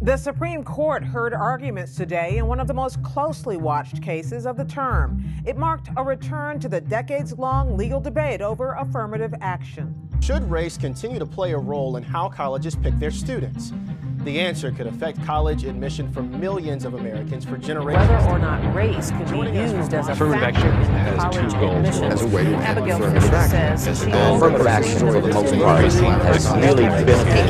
The Supreme Court heard arguments today in one of the most closely watched cases of the term. It marked a return to the decades-long legal debate over affirmative action. Should race continue to play a role in how colleges pick their students? The answer could affect college admission for millions of Americans for generations. Whether or not race could be used as a factor in college admissions. As a way to Abigail Fisher says affirmative action for the most part has really benefited.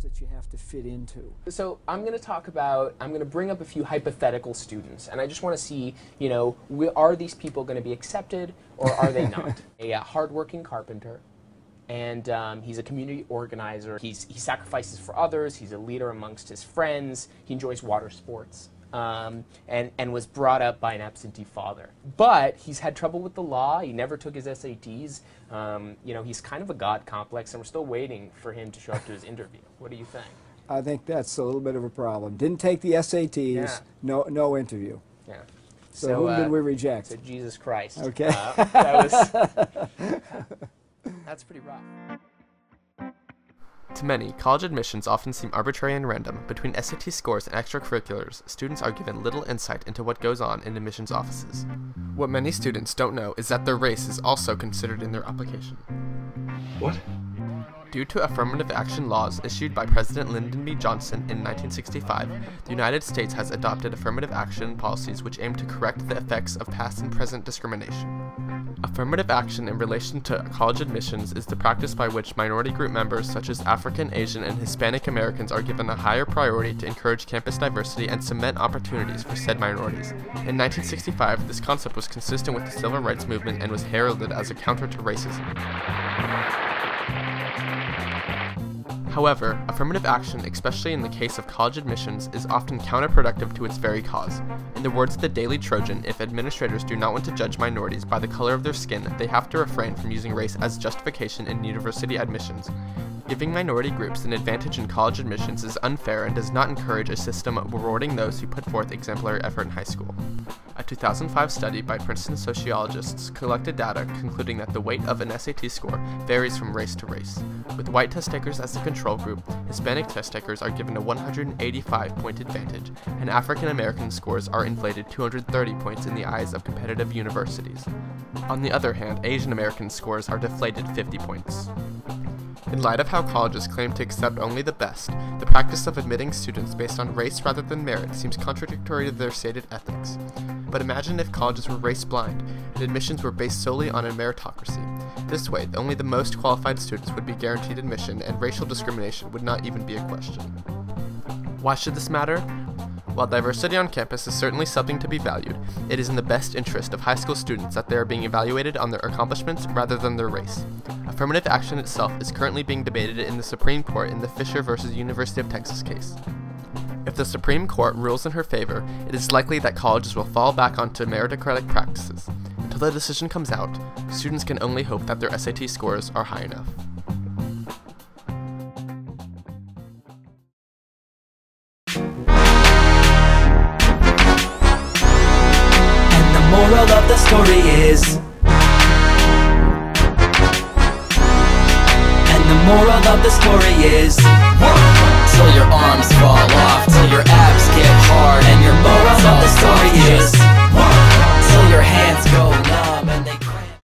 That you have to fit into. So I'm going to bring up a few hypothetical students, and I just want to see, are these people going to be accepted or are they not? A hardworking carpenter, and he's a community organizer. He sacrifices for others. He's a leader amongst his friends. He enjoys water sports. And was brought up by an absentee father. But he's had trouble with the law. He never took his SATs. He's kind of a God complex, and we're still waiting for him to show up to his interview. What do you think? I think that's a little bit of a problem. Didn't take the SATs, yeah. No interview. Yeah. So whom did we reject? So Jesus Christ. Okay. That's pretty rough. To many, college admissions often seem arbitrary and random. Between SAT scores and extracurriculars, students are given little insight into what goes on in admissions offices. What many students don't know is that their race is also considered in their application. What? Due to affirmative action laws issued by President Lyndon B. Johnson in 1965, the United States has adopted affirmative action policies which aim to correct the effects of past and present discrimination. Affirmative action in relation to college admissions is the practice by which minority group members such as African, Asian, and Hispanic Americans are given a higher priority to encourage campus diversity and cement opportunities for said minorities. In 1965, this concept was consistent with the civil rights movement and was heralded as a counter to racism. However, affirmative action, especially in the case of college admissions, is often counterproductive to its very cause. In the words of the Daily Trojan, if administrators do not want to judge minorities by the color of their skin, they have to refrain from using race as justification in university admissions. Giving minority groups an advantage in college admissions is unfair and does not encourage a system rewarding those who put forth exemplary effort in high school. A 2005 study by Princeton sociologists collected data concluding that the weight of an SAT score varies from race to race. With white test takers as the control group, Hispanic test takers are given a 185-point advantage, and African American scores are inflated 230 points in the eyes of competitive universities. On the other hand, Asian American scores are deflated 50 points. In light of how colleges claim to accept only the best, the practice of admitting students based on race rather than merit seems contradictory to their stated ethics. But imagine if colleges were race-blind, and admissions were based solely on a meritocracy. This way, only the most qualified students would be guaranteed admission, and racial discrimination would not even be a question. Why should this matter? While diversity on campus is certainly something to be valued, it is in the best interest of high school students that they are being evaluated on their accomplishments rather than their race. Affirmative action itself is currently being debated in the Supreme Court in the Fisher v. University of Texas case. If the Supreme Court rules in her favor, it is likely that colleges will fall back onto meritocratic practices. Until the decision comes out, students can only hope that their SAT scores are high enough. Moral of the story is, and the moral of the story is, till your arms fall off, till your abs get hard, and your moral of the story is